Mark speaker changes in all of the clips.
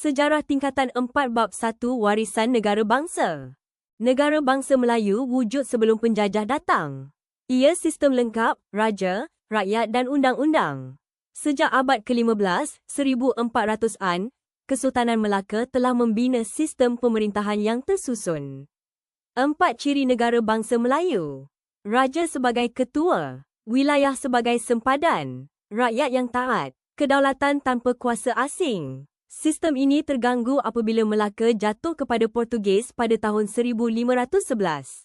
Speaker 1: Sejarah tingkatan 4 bab 1 Warisan Negara Bangsa. Negara bangsa Melayu wujud sebelum penjajah datang. Ia sistem lengkap, raja, rakyat dan undang-undang. Sejak abad ke-15, 1400-an, Kesultanan Melaka telah membina sistem pemerintahan yang tersusun. 4 ciri negara bangsa Melayu. Raja sebagai ketua, wilayah sebagai sempadan, rakyat yang taat, kedaulatan tanpa kuasa asing. Sistem ini terganggu apabila Melaka jatuh kepada Portugis pada tahun 1511.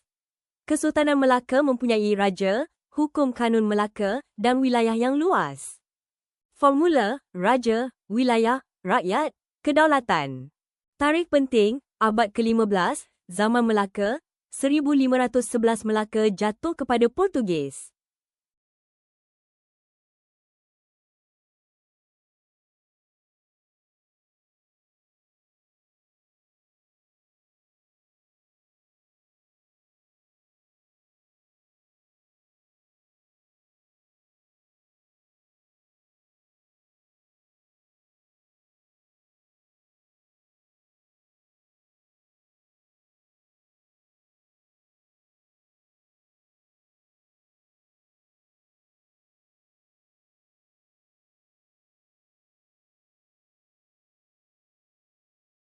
Speaker 1: Kesultanan Melaka mempunyai raja, hukum kanun Melaka dan wilayah yang luas. Formula, raja, wilayah, rakyat, kedaulatan. Tarikh penting, abad ke-15, zaman Melaka, 1511 Melaka jatuh kepada Portugis.